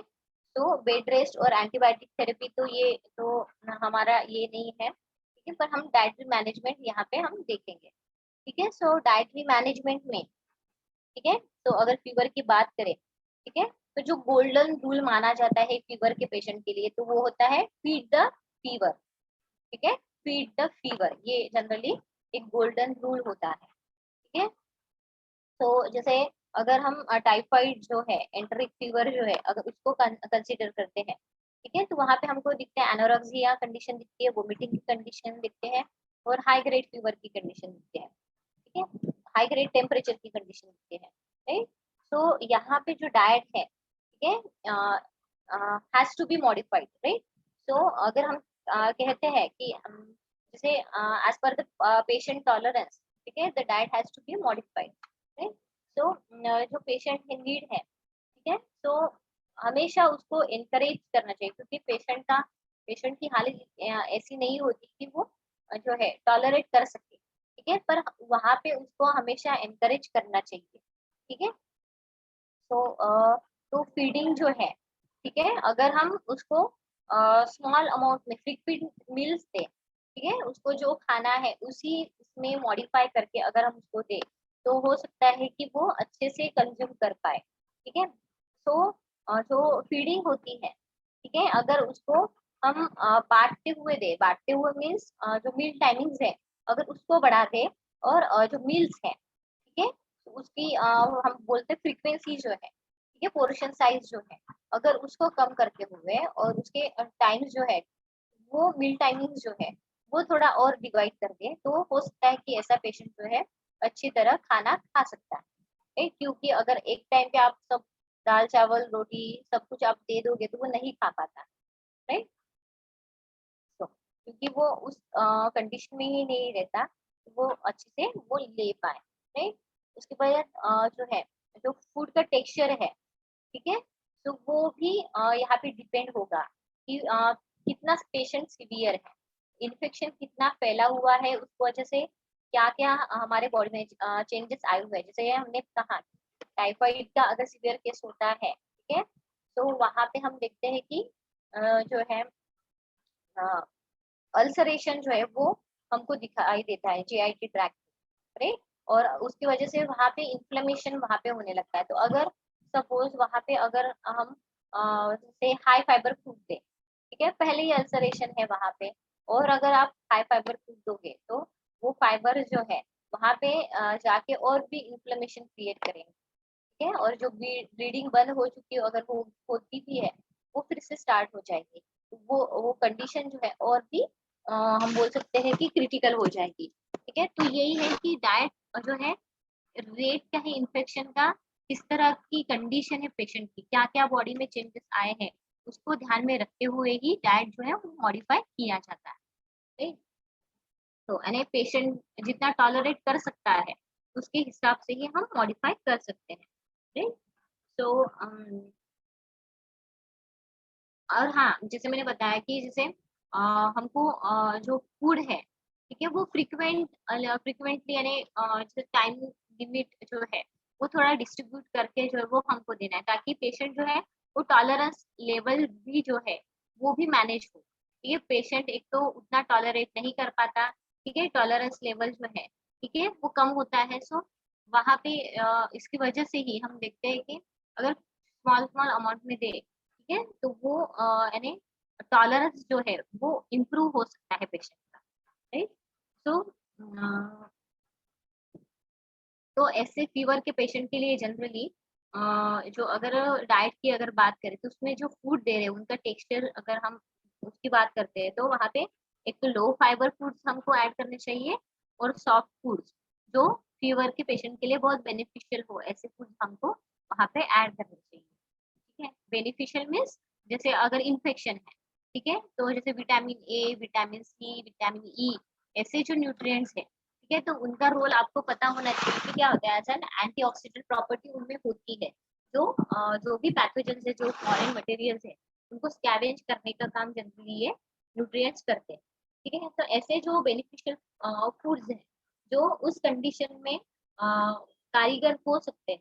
तो बेड रेस्ट और एंटीबायोटिक थेरेपी तो ये तो हमारा ये नहीं है, ठीक है, पर हम डाइटरी मैनेजमेंट यहाँ पे हम देखेंगे। ठीक है, सो डाइटरी मैनेजमेंट में, ठीक है, तो अगर फीवर की बात करें, ठीक है, तो जो गोल्डन रूल माना जाता है फीवर के पेशेंट के लिए, तो वो होता है फीड द फीवर। ठीक है, फीड द फीवर, ये जनरली एक गोल्डन रूल होता है। ठीक है, तो जैसे अगर हम टाइफाइड जो है एंटरिक फीवर जो है अगर उसको कंसीडर करते हैं, ठीक है, तो वहां पे हमको दिखते हैं एनोरेक्सिया कंडीशन दिखती है, वोमिटिंग की कंडीशन दिखते हैं, और हाई ग्रेड फीवर की कंडीशन दिखते हैं। ठीक है, हाई ग्रेड टेम्परेचर की कंडीशन दिखते हैं, राइट। तो यहाँ पे जो डाइट है, ठीक है, has to be modified, right. तो अगर हम कहते हैं कि हम जैसे as per the patient tolerance, ठीक है, the diet has to be modified, right. तो जो पेशेंट है नीड है, ठीक है, तो हमेशा उसको इनकरेज करना चाहिए, क्योंकि पेशेंट की हालत ऐसी नहीं होती कि वो जो है टॉलरेट कर सके। ठीक है, पर वहां पे उसको हमेशा इनकरेज करना चाहिए। ठीक है, तो फीडिंग जो है, ठीक है, अगर हम उसको स्मॉल अमाउंट में फ्रीक्वेंट मील्स दें, ठीक है, उसको जो खाना है उसी इसमें मॉडिफाई करके अगर हम उसको दें, तो हो सकता है कि वो अच्छे से कंज्यूम कर पाए। ठीक है। सो जो फीडिंग होती है, ठीक है, अगर उसको हम बांटते हुए मीन्स जो मील टाइमिंग्स है, अगर उसको बढ़ा दे, और जो मील्स है, ठीक है, तो उसकी हम बोलते फ्रीक्वेंसी जो है, ठीक है, पोर्शन साइज जो है, अगर उसको कम करते हुए और उसके टाइम्स जो है, वो मील टाइमिंग जो है वो थोड़ा और डिवाइड कर दे, तो हो सकता है कि ऐसा पेशेंट जो है अच्छी तरह खाना खा सकता है। राइट? क्योंकि अगर एक टाइम पे आप सब दाल चावल रोटी सब कुछ आप दे दोगे तो वो नहीं खा पाता। राइट? तो क्योंकि वो उस कंडीशन में ही नहीं रहता, वो अच्छे से वो ले पाए। राइट? उसके बाद जो है, जो फूड का टेक्सचर है, ठीक है, तो वो भी यहाँ पे डिपेंड होगा कि कितना पेशेंट सीवियर है, इन्फेक्शन कितना फैला हुआ है, उस वजह से क्या क्या हमारे बॉडी में चेंजेस आए हुए हैं। जैसे ये हमने कहा टाइफाइड का अगर सीवियर केस होता है, ठीक है, तो वहां पे हम देखते हैं कि जो है अल्सरेशन जो है वो हमको दिखाई देता है जीआईटी ट्रैक्ट, राइट? और उसकी वजह से वहां पे इन्फ्लेमेशन वहां पे होने लगता है। तो अगर सपोज वहां पे अगर हम जैसे हाई फाइबर फूड दें, ठीक है, पहले ही अल्सरेशन है वहां पे, और अगर आप हाई फाइबर फूड दोगे तो वो फाइबर जो है वहां पे जाके और भी इन्फ्लेमेशन क्रिएट करेंगे, ठीक है, और जो ब्लीडिंग बंद हो चुकी है अगर वो होती भी है वो फिर से स्टार्ट हो जाएगी। तो वो कंडीशन जो है और भी हम बोल सकते हैं कि क्रिटिकल हो जाएगी। ठीक है, तो यही है कि डाइट जो है रेट क्या है इन्फेक्शन का, किस तरह की कंडीशन है पेशेंट की, क्या क्या बॉडी में चेंजेस आए हैं, उसको ध्यान में रखते हुए ही डाइट जो है वो मॉडिफाई किया जाता है। ठीक? तो यानी पेशेंट जितना टॉलरेट कर सकता है उसके हिसाब से ही हम मॉडिफाई कर सकते हैं। राइट? तो और हाँ, जैसे मैंने बताया कि जैसे हमको जो फूड है, ठीक है, वो फ्रिक्वेंटली यानी जैसे टाइम लिमिट जो है वो थोड़ा डिस्ट्रीब्यूट करके जो है वो हमको देना है, ताकि पेशेंट जो है वो टॉलरेंस लेवल भी जो है वो भी मैनेज हो। ठीक है, पेशेंट एक तो उतना टॉलरेट नहीं कर पाता, ठीक है, टॉलरेंस लेवल जो है, ठीक है, वो कम होता है। सो वहाँ पे इसकी वजह से ही हम देखते हैं कि अगर स्मॉल स्मॉल अमाउंट में दे, ठीक है, तो वो यानी टॉलरेंस जो है वो इम्प्रूव हो सकता है पेशेंट का। राइट? तो तो ऐसे फीवर के पेशेंट के लिए जनरली जो अगर डाइट की अगर बात करें तो उसमें जो फूड दे रहे हैं उनका टेक्सचर अगर हम उसकी बात करते हैं तो वहाँ पे एक तो लो फाइबर फूड्स हमको ऐड करने चाहिए, और सॉफ्ट फूड्स जो फीवर के पेशेंट के लिए बहुत बेनिफिशियल हो, ऐसे फूड हमको वहाँ पे ऐड करने चाहिए। ठीक है, बेनिफिशियल मीन्स जैसे अगर इन्फेक्शन है, ठीक है, तो जैसे vitamin A, vitamin C, vitamin E, ऐसे जो न्यूट्रिएंट्स है, ठीक है, तो उनका रोल आपको पता होना चाहिए कि क्या होता है। एज एन एंटीऑक्सीडेंट प्रॉपर्टी उनमें होती है, जो जो भी पैथोजेंस है, जो फॉरेन मटेरियल्स है, उनको स्कैवेंज करने का काम जनरली ये न्यूट्रिएंट्स करते हैं। ठीक है, तो ऐसे जो बेनिफिशियल फूड्स हैं जो उस कंडीशन में कारीगर हो सकते हैं,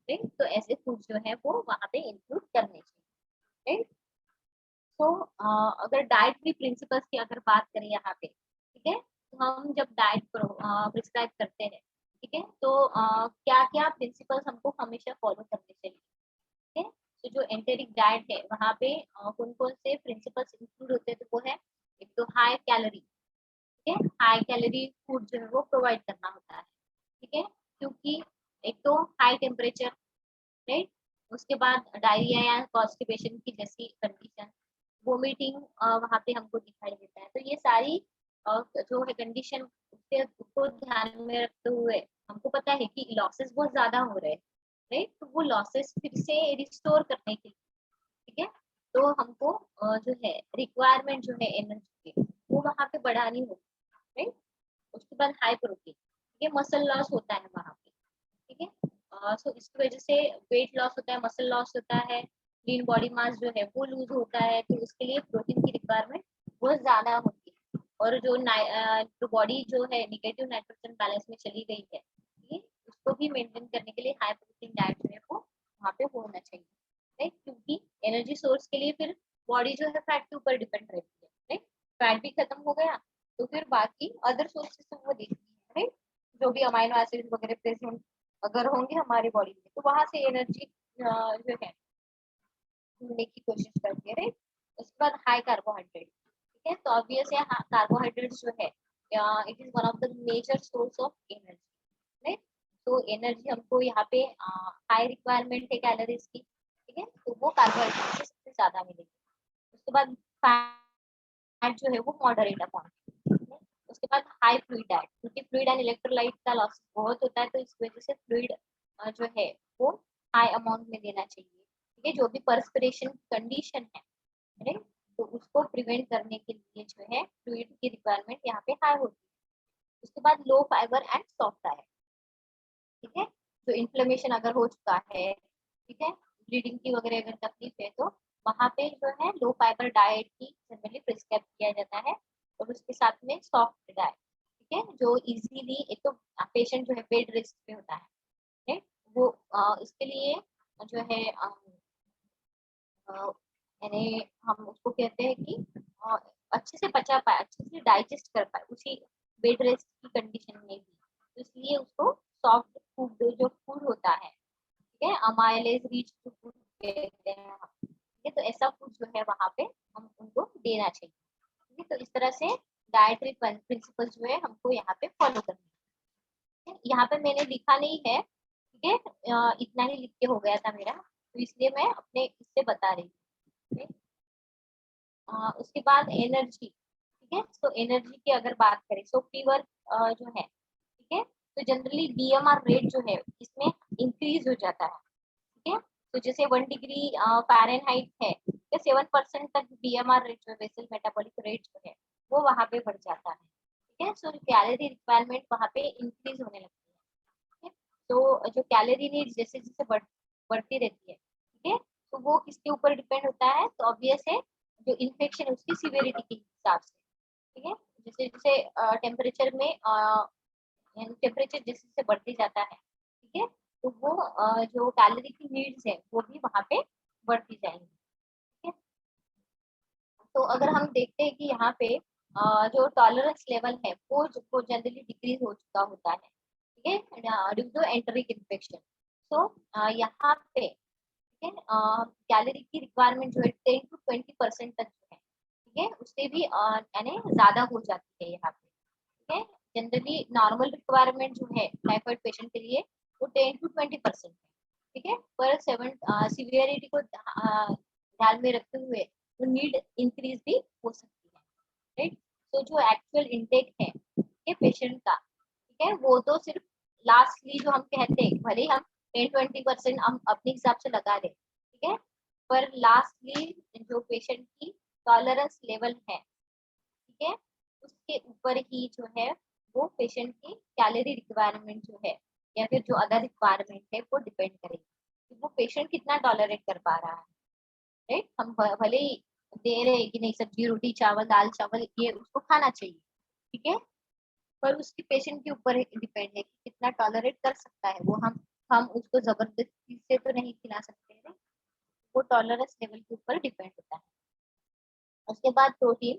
राइट? तो ऐसे फूड जो है वो वहाँ पे इंक्लूड करने चाहिए। राइट? तो अगर डाइटरी प्रिंसिपल्स की अगर बात करें यहाँ पे, ठीक है, तो हम जब डाइट प्रिस्क्राइब करते हैं, ठीक है, तो क्या क्या प्रिंसिपल्स हमको हमेशा फॉलो करने चाहिए। ठीक है, तो जो एंटेरिक डाइट है वहाँ पे कौन कौन से प्रिंसिपल्स इंक्लूड होते हैं, तो वो है एक तो हाई कैलोरी, ठीक है, हाई कैलोरी फूड जो है वो प्रोवाइड करना होता है। ठीक है, क्योंकि एक तो हाई टेम्परेचर, राइट, उसके बाद डायरिया या कॉन्स्टिपेशन की जैसी कंडीशन, वोमिटिंग वहाँ पे हमको दिखाई देता है। तो ये सारी जो है कंडीशन उसके उसको ध्यान में रखते हुए हमको पता है कि लॉसेस बहुत ज्यादा हो रहे हैं, राइट, तो वो लॉसेस फिर से रिस्टोर करने के लिए, ठीक है, तो हमको जो है रिक्वायरमेंट जो है एनर्जी की वो वहाँ पे बढ़ानी होगी। राइट? उसके बाद हाई प्रोटीन, ये मसल लॉस होता है वहाँ पे, ठीक है, सो इसकी वजह से वेट लॉस होता है, मसल लॉस होता है, लीन बॉडी मास जो है वो लूज होता है, तो उसके लिए प्रोटीन की रिक्वायरमेंट बहुत ज्यादा होती है। और जो बॉडी जो है निगेटिव नाइट्रोजन बैलेंस में चली गई है, ये उसको भी मेंटेन करने के लिए हाई प्रोटीन डाइट जो है वो वहाँ पे होना चाहिए। राइट? क्योंकि एनर्जी सोर्स के लिए फिर बॉडी जो है फैट के ऊपर डिपेंड रहती है। राइट? फैट भी खत्म हो गया तो फिर बाकी अदर सोर्सेस वो देखती है। राइट? जो भी अमाइनो एसिड वगैरह प्रेजेंट अगर होंगे हमारी बॉडी में तो वहां से एनर्जी जो है ढूंढने की कोशिश करते हैं, राइट। उसके बाद हाई कार्बोहाइड्रेट, ठीक है। तो ऑब्वियस है कार्बोहाइड्रेट्स जो है it is one of the major source of energy, right. तो एनर्जी हमको यहाँ पे हाई रिक्वायरमेंट है कैलोरीज की, ठीक है। तो वो कार्बोहाइड्रेट से सबसे ज्यादा मिलेगी। उसके बाद फैट जो है वो मॉडरेट अमाउंट। उसके बाद हाई फ्लूइड डाइट, क्योंकि फ्लूइड एंड इलेक्ट्रोलाइट का लॉस बहुत होता है, तो इस वजह से फ्लूइड जो है वो हाई अमाउंट में देना चाहिए, ठीक है। जो भी पर्सपिरेशन कंडीशन है, राइट, तो उसको प्रिवेंट करने के लिए जो है फ्लूइड की रिक्वायरमेंट यहाँ पे हाई होती है। उसके बाद लो फाइबर एंड सॉफ्ट डाइट, ठीक है। जो इन्फ्लेमेशन अगर हो चुका है, ठीक है, ब्लीडिंग की वगैरह अगर तकलीफ है, तो वहाँ पे जो है लो फाइबर डाइट ही जनरली प्रिस्क्राइब किया जाता है। और उसके साथ में सॉफ्ट डाइट, ठीक है, जो इजीली, एक तो पेशेंट जो है बेड रेस्ट पे होता है, right? वो इसके लिए जो है यानी हम उसको कहते हैं कि अच्छे से पचा पाए, अच्छे से डाइजेस्ट कर पाए उसी बेड रेस्ट की कंडीशन में भी, तो इसलिए उसको सॉफ्ट फूड, जो फूड होता है, ठीक है, अमाइलेज रिच फूड कहते हैं हम, ठीक है। तो ऐसा फूड जो है वहाँ पे हम उनको देना चाहिए, ठीक है। तो इस तरह से डाइटरी प्रिंसिपल जो है हमको यहाँ पे फॉलो करना है। यहाँ पे मैंने लिखा नहीं है, ठीक है, इतना ही लिख के हो गया था मेरा, तो इसलिए मैं अपने इससे बता रही हूँ। उसके बाद एनर्जी, ठीक है। तो एनर्जी की अगर बात करें, सो फीवर जो है, ठीक है, तो जनरली बीएमआर रेट जो है इसमें इंक्रीज हो जाता है, ठीक है। तो जैसे 1 डिग्री फ़ारेनहाइट है, तो 7% तक बीएमआर रेट जो है, बेसल मेटाबॉलिक रेट जो है वो वहाँ पे बढ़ जाता है, ठीक है। सो कैलोरी रिक्वायरमेंट वहाँ पे इंक्रीज होने लगती है, ठीक है। तो जो कैलोरी नीड जैसे जैसे बढ़ती रहती है, ठीक है, तो वो किसके ऊपर डिपेंड होता है, तो ऑब्वियस है जो इन्फेक्शन है उसकी सिवियरिटी के हिसाब से, ठीक है। जैसे जैसे टेम्परेचर में टेम्परेचर जैसे जैसे बढ़ते जाता है, ठीक है, तो वो जो कैलोरी की नीड्स है वो भी वहाँ पे बढ़ती जाएंगी, ठीक है। तो अगर हम देखते हैं कि यहाँ पे जो टॉलरेंस लेवल है वो जनरली डिक्रीज हो चुका होता है, ठीक है, ड्यू टू एंटरिक इन्फेक्शन। तो यहाँ पे, ठीक है, कैलोरी की रिक्वायरमेंट जो है 10 to 20% तक जो है, ठीक है, उससे भी यानी ज्यादा हो जाती है यहाँ पे, ठीक है। जनरली नॉर्मल रिक्वायरमेंट जो है टाइफाइड पेशेंट के लिए वो 10 to 20% है, ठीक है। पर सीवियरिटी को ध्यान में रखते हुए वो नीड इंक्रीज भी हो सकती है, राइट। तो जो एक्चुअल इनटेक है ये पेशेंट का, ठीक है, वो तो सिर्फ लास्टली जो हम कहते हैं, भले ही हम 10-20% हम अपने हिसाब से लगा दें, ठीक है, पर लास्टली जो पेशेंट की टॉलरेंस लेवल है, ठीक है, उसके ऊपर ही जो है वो पेशेंट की कैलोरी रिक्वायरमेंट जो है या फिर जो अदर रिक्वायरमेंट है वो डिपेंड करेगी कि वो पेशेंट कितना टॉलरेट कर पा रहा है, राइट। हम भले ही दे रहे हैं कि नहीं सब्जी रोटी चावल दाल चावल ये उसको खाना चाहिए, ठीक है, पर उसकी पेशेंट के ऊपर डिपेंड है कि कितना टॉलरेट कर सकता है वो। हम उसको जबरदस्ती से तो नहीं खिला सकते हैं, वो टॉलरेंस लेवल के ऊपर डिपेंड होता है। उसके बाद प्रोटीन,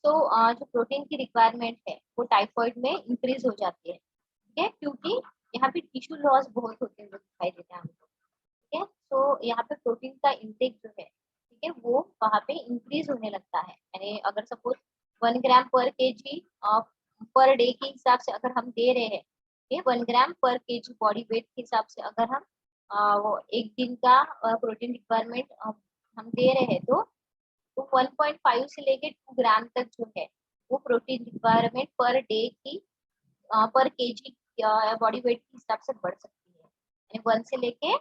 तो जो प्रोटीन की रिक्वायरमेंट है वो टाइफाइड में इंक्रीज हो जाती है, ठीक है, क्योंकि यहाँ पे टिश्यू लॉस बहुत होते हुए दिखाई देते हैं हमको, ठीक है। तो यहाँ पे प्रोटीन का इंटेक जो है, ठीक है, वो वहाँ पे इंक्रीज होने लगता है, यानी अगर सपोज 1 ग्राम पर केजी पर डे के हिसाब से अगर हम दे रहे हैं, ये 1 ग्राम पर केजी बॉडी वेट के हिसाब से अगर हम वो एक दिन का प्रोटीन रिक्वायरमेंट हम दे रहे हैं, तो 1.5 से लेके 2 ग्राम तक जो है वो प्रोटीन रिक्वायरमेंट पर डे की पर केजी बॉडी वेट के हिसाब से बढ़ सकती है, यानी 1 से लेके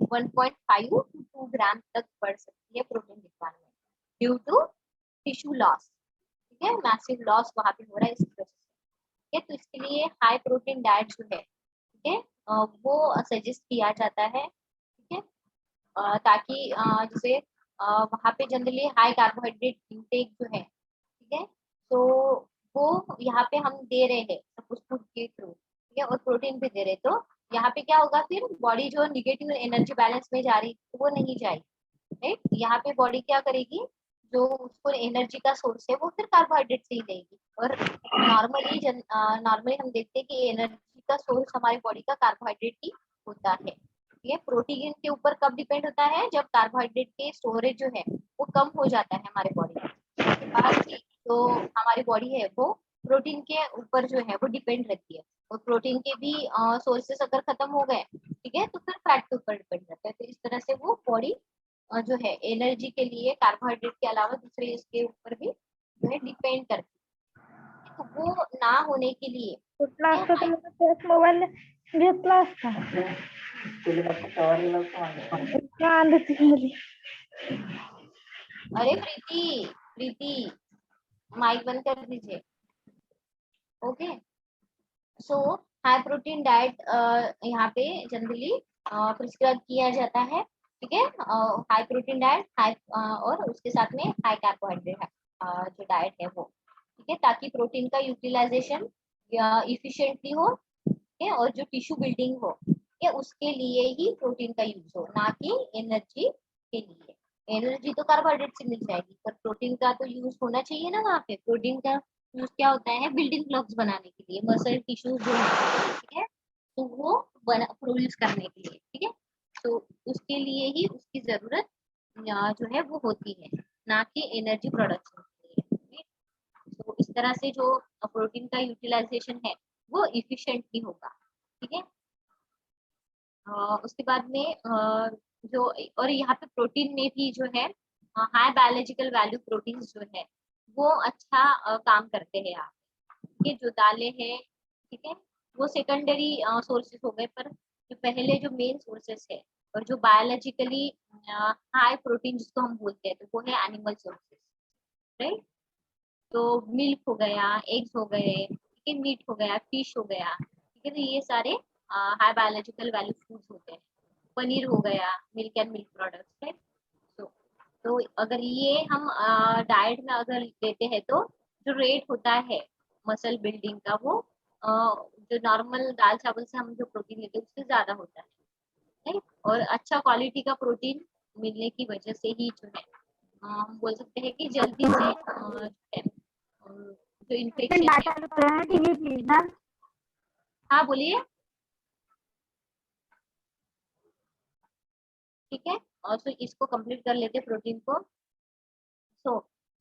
1.5 to 2 ग्राम तक बढ़ सकती है protein requirement due to tissue loss, ठीक है, मैसिव लॉस वहाँ पे हो रहा है इस वजह से, ठीक है। तो इसके लिए हाई प्रोटीन डाइट जो है, ठीक है, वो सजेस्ट किया जाता है, ठीक है, ताकि जैसे वहाँ पे जनरली हाई कार्बोहाइड्रेट इंटेक जो है, ठीक है, तो वो यहाँ पे हम दे रहे हैं सपोज फूड के थ्रू, ठीक है, और प्रोटीन भी दे रहे हैं, तो यहाँ पे क्या होगा, फिर बॉडी जो निगेटिव एनर्जी बैलेंस में जा रही तो वो नहीं जाएगी, राइट। यहाँ पे बॉडी क्या करेगी, जो उसको एनर्जी का सोर्स है वो फिर कार्बोहाइड्रेट से ही लेगी, और नॉर्मली हम देखते हैं कि एनर्जी का सोर्स हमारी बॉडी का कार्बोहाइड्रेट ही होता है, ये प्रोटीन के ऊपर कब डिपेंड होता है, जब कार्बोहाइड्रेट के स्टोरेज जो है वो कम हो जाता है हमारे बॉडी में, उसके बाद ही जो हमारी बॉडी है वो प्रोटीन के ऊपर जो है वो डिपेंड रहती है। और प्रोटीन के भी सोर्सेस अगर खत्म हो गए, ठीक है, तो फिर फैट के ऊपर डिपेंड रहता है। तो इस तरह से वो बॉडी जो है एनर्जी के लिए कार्बोहाइड्रेट के अलावा दूसरे इसके ऊपर भी जो है डिपेंड करती है। तो वो ना होने के लिए कुठला क्या असतो है, तुम्हाला तेच मोबाईल घेतला असता कांद्याची झाली अरे प्रीति, प्रीति माइक बंद कर दीजिए। ओके, सो हाई प्रोटीन डाइट यहाँ पे जनरली प्रिस्क्राइब किया जाता है, ठीक है। हाई प्रोटीन डाइट, हाई और उसके साथ में हाई कार्बोहाइड्रेट जो डाइट है वो, ठीक है, ताकि प्रोटीन का यूटिलाइजेशन इफिशिएंटली हो, ठीक है, और जो टिश्यू बिल्डिंग हो, ये उसके लिए ही प्रोटीन का यूज हो, ना कि एनर्जी के लिए। एनर्जी तो कार्बोहाइड्रेट से मिल जाएगी, पर प्रोटीन का तो यूज होना चाहिए ना वहाँ पे। प्रोटीन का यूज क्या होता है, बिल्डिंग ब्लॉक्स बनाने के लिए, मसल टिश्यूज जो है, ठीक है, तो वो बना प्रोड्यूस करने के लिए, ठीक है। तो उसके लिए ही उसकी जरूरत जो है वो होती है, ना कि एनर्जी प्रोडक्शन के लिए। तो इस तरह से जो प्रोटीन का यूटिलाइजेशन है वो इफिशिएंटली होगा, ठीक है। उसके बाद में जो, और यहाँ पे प्रोटीन में भी जो है हाई बायोलॉजिकल वैल्यू प्रोटीन जो है वो अच्छा काम करते हैं यहाँ पे, ठीक है। जो दालें हैं, ठीक है, वो सेकेंडरी सोर्सेस हो गए, पर जो पहले जो मेन सोर्सेस है और जो बायोलॉजिकली हाई प्रोटीन जिसको हम बोलते हैं, तो वो है एनिमल सोर्सेस, राइट। तो मिल्क हो गया, एग्स हो गए, ठीक है, मीट हो गया, फिश हो गया, ठीक है, तो ये सारे हाई बायोलॉजिकल वैल्यू फूड्स होते हैं। पनीर हो गया, मिल्क एंड मिल्क प्रोडक्ट्स है। तो तो अगर ये हम डाइट में अगर लेते हैं तो जो रेट होता है मसल बिल्डिंग का वो जो नॉर्मल दाल चावल से हम जो प्रोटीन लेते हैं उससे ज्यादा होता है, right? और अच्छा क्वालिटी का प्रोटीन मिलने की वजह से ही जो है हम बोल सकते हैं कि जल्दी से जो है, जो इन्फेक्शन है। टीव्ही प्लीज ना हाँ बोलिए। ठीक है, और तो इसको कंप्लीट कर लेते प्रोटीन को। सो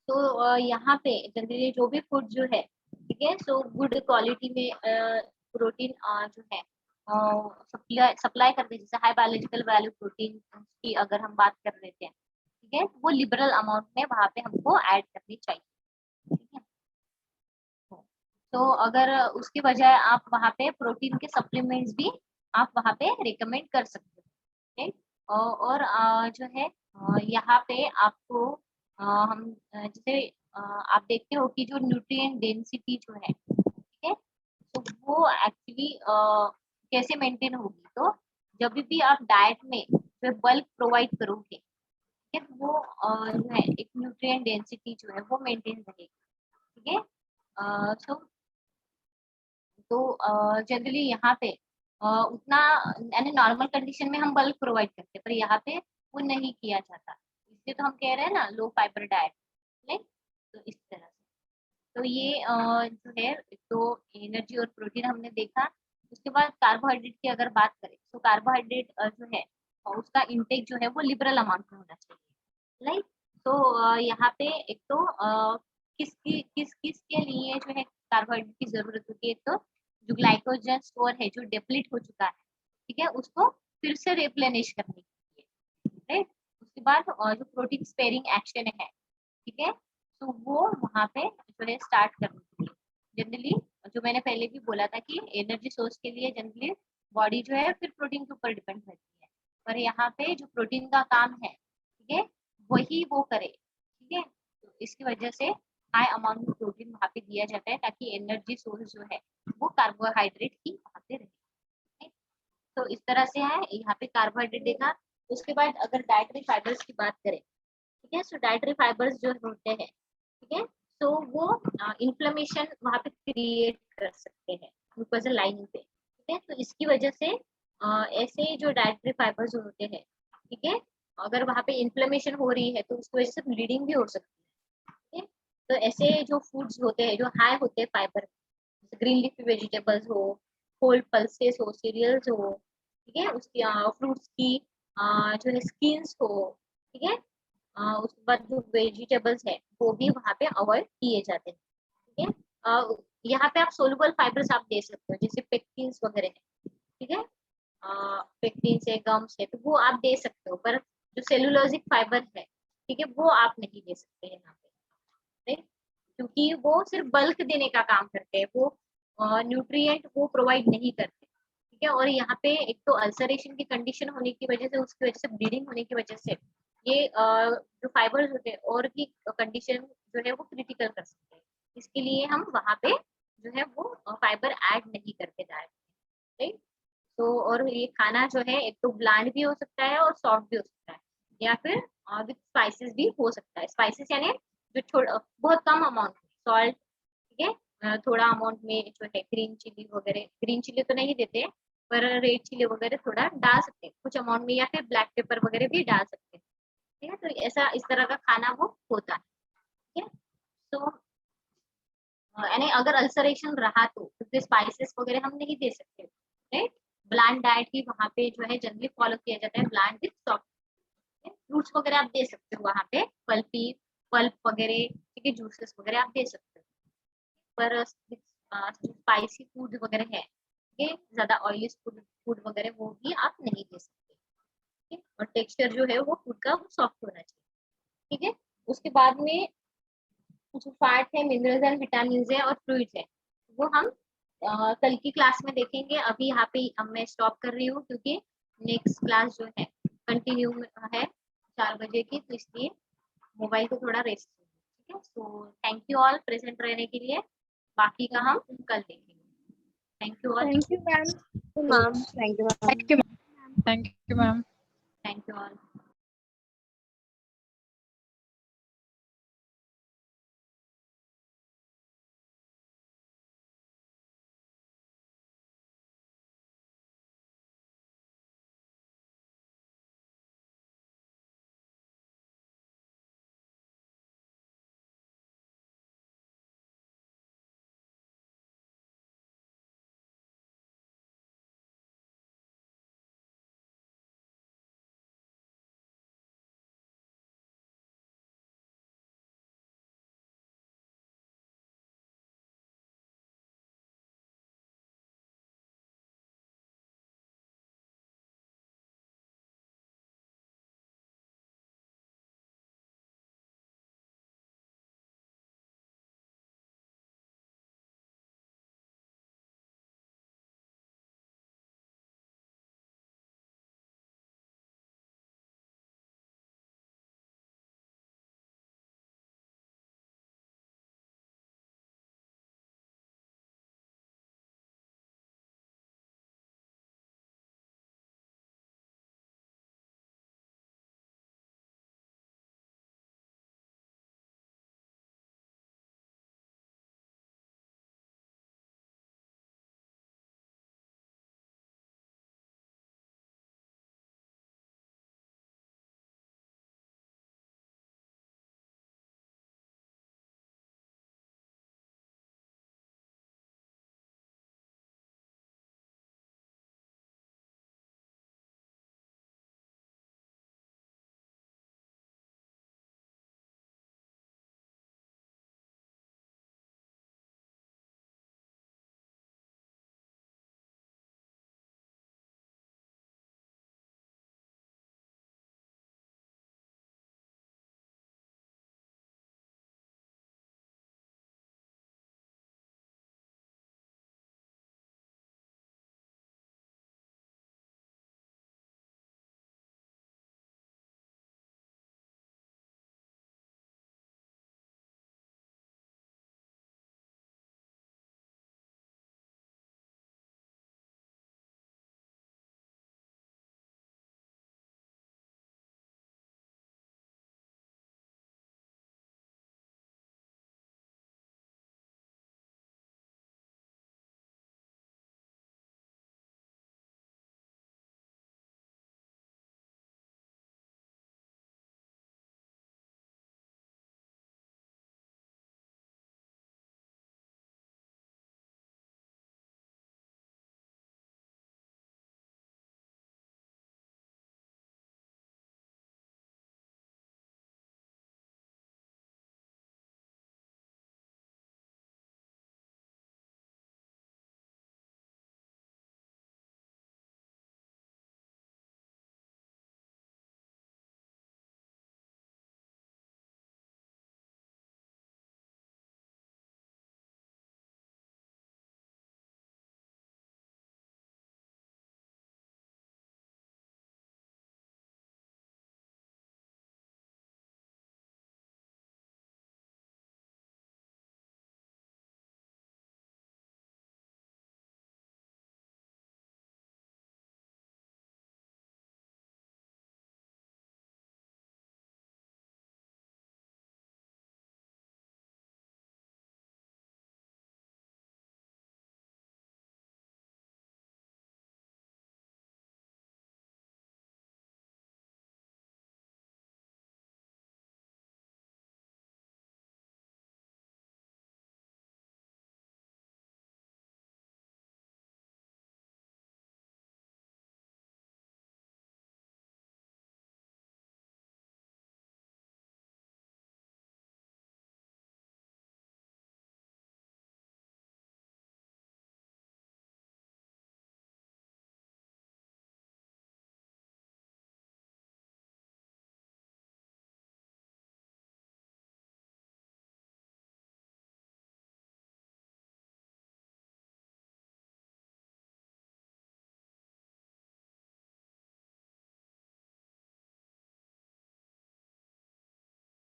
तो यहाँ पे जनरली जो भी फूड जो है, ठीक है, सो गुड क्वालिटी में प्रोटीन जो है सप्लाई सप्लाई कर दे, जैसे हाई बायोलॉजिकल वैल्यू प्रोटीन की अगर हम बात कर लेते हैं, ठीक है, वो लिबरल अमाउंट में वहाँ पे हमको ऐड करनी चाहिए, ठीक है। तो अगर उसके बजाय आप वहाँ पे प्रोटीन के सप्लीमेंट्स भी आप वहाँ पे रिकमेंड कर सकते हो, ठीक। और जो है यहाँ पे आपको हम जैसे आप देखते हो कि जो न्यूट्रिएंट डेंसिटी जो है, ठीक है, तो वो एक्चुअली कैसे मेंटेन होगी, तो जब भी आप डाइट में जो बल्क प्रोवाइड करोगे, ठीक है, तो वो जो है एक न्यूट्रिएंट डेंसिटी जो है वो मेंटेन रहेगी, ठीक है। सो तो जनरली यहाँ पे उतना यानी नॉर्मल कंडीशन में हम बल्क प्रोवाइड करते हैं, पर यहाँ पे वो नहीं किया जाता, इसलिए तो हम कह रहे हैं ना लो फाइबर डाइट, राइट। तो इस तरह से तो ये जो है, तो एनर्जी और प्रोटीन हमने देखा। उसके बाद कार्बोहाइड्रेट की अगर बात करें तो कार्बोहाइड्रेट जो है उसका इंटेक जो है वो लिबरल अमाउंट में होना चाहिए, राइट। तो यहाँ पे एक तो किस किस के लिए जो है कार्बोहाइड्रेट की जरूरत होती है, तो जो ग्लाइकोजन स्टोर है जो डिप्लीट हो चुका है, ठीक है, उसको फिर से रिप्लेनिश करने के लिए, राइट। उसके बाद जो प्रोटीन स्पेयरिंग एक्शन है, ठीक है, तो वो वहाँ पे जो है स्टार्ट करने के लिए जनरली, जो मैंने पहले भी बोला था कि एनर्जी सोर्स के लिए जनरली बॉडी जो है फिर प्रोटीन के ऊपर डिपेंड रहती है, पर यहाँ पे जो प्रोटीन का काम है, ठीक है, वही वो करे, ठीक है। तो इसकी वजह से हाई अमाउंट में प्रोटीन वहाँ पे दिया जाता है, ताकि एनर्जी सोर्स जो है वो कार्बोहाइड्रेट ही वहाँ पे रहे, ठीक? तो इस तरह से है यहाँ पे कार्बोहाइड्रेट देखा। उसके बाद अगर डाइटरी फाइबर्स की बात करें, ठीक है, सो डाइटरी फाइबर्स जो होते हैं, ठीक है, तो वो इन्फ्लेमेशन वहाँ पे क्रिएट कर सकते हैं ग्लूकोजल लाइनिंग पे, ठीक है। तो इसकी वजह से ऐसे जो डाइटरी फाइबर्स होते हैं, ठीक है, अगर वहाँ पे इन्फ्लेमेशन हो रही है तो उसकी वजह से ब्लीडिंग भी हो सकती है, ठीक है। तो ऐसे जो फूड्स होते हैं जो हाई होते हैं फाइबर, ग्रीन लीफी वेजिटेबल्स हो, होल पल्सेस हो, सीरियल्स हो, ठीक है, उसकी फ्रूट्स की जो है स्किन्स हो, ठीक है, उसके बाद जो वेजिटेबल्स है वो भी वहाँ पे अवॉइड किए जाते हैं। ठीक है, यहाँ पे आप सोलुबल फाइबर्स आप दे सकते हो, जैसे पेक्टिन्स वगैरह है, ठीक है, पेक्टिन्स है, गम्स है, तो वो आप दे सकते हो, पर जो सेलुलोजिक फाइबर है, ठीक है, वो आप नहीं दे सकते यहाँ पे, right? क्योंकि वो सिर्फ बल्क देने का काम करते हैं, वो न्यूट्रिएंट वो प्रोवाइड नहीं करते। ठीक है, और यहाँ पे एक तो अल्सरेशन की कंडीशन होने की वजह से, उसकी वजह से ब्लीडिंग होने की वजह से ये जो फाइबर्स होते हैं और की कंडीशन जो है वो क्रिटिकल कर सकते हैं। इसके लिए हम वहाँ पे जो है वो फाइबर ऐड नहीं करके जा रहे हैं। तो और ये खाना जो है एक तो ब्लैंड भी हो सकता है और सॉफ्ट भी हो सकता है, या फिर विद स्पाइसेस भी हो सकता है। स्पाइसेस यानी जो बहुत कम अमाउंट में सॉल्ट, ठीक है, थोड़ा अमाउंट में जो है ग्रीन चिली वगैरह, ग्रीन चिली तो नहीं देते हैं, पर रेड चिली वगैरह थोड़ा डाल सकते हैं कुछ अमाउंट में, या फिर ब्लैक पेपर वगैरह भी डाल सकते हैं। ठीक है, तो ऐसा इस तरह का खाना वो होता है। ठीक है, तो यानी अगर अल्सरेशन रहा तो क्योंकि स्पाइसेस वगैरह हम नहीं दे सकते, राइट। ब्लैंड डाइट ही वहाँ पे जो है जनरली फॉलो किया जाता है, ब्लैंड विद सॉफ्ट। फ्रूट्स वगैरह आप दे सकते हो वहाँ पे, पल्प वगैरह, ठीक है, जूसेस वगैरह आप दे सकते हो, पर स्पाइसी फूड वगैरह है, ये ज्यादा ऑयली फूड वगैरह वो भी आप नहीं दे सकते। ठीक है, और टेक्सचर जो है वो फूड का सॉफ्ट होना चाहिए। ठीक है, उसके बाद में जो फैट है, मिनरल्स एंड विटामिन है और फ्लूइड्स है, वो हम कल की क्लास में देखेंगे। अभी यहाँ पे मैं स्टॉप कर रही हूँ क्योंकि नेक्स्ट क्लास जो है कंटिन्यू है 4 बजे की, तो इसलिए मोबाइल को थोड़ा रेस्ट। ठीक है, so thank you all present रहने के लिए, बाकी का हम कल देखेंगे। Thank you all. Thank you ma'am. Ma'am thank you ma'am. Thank you ma'am. Thank you all.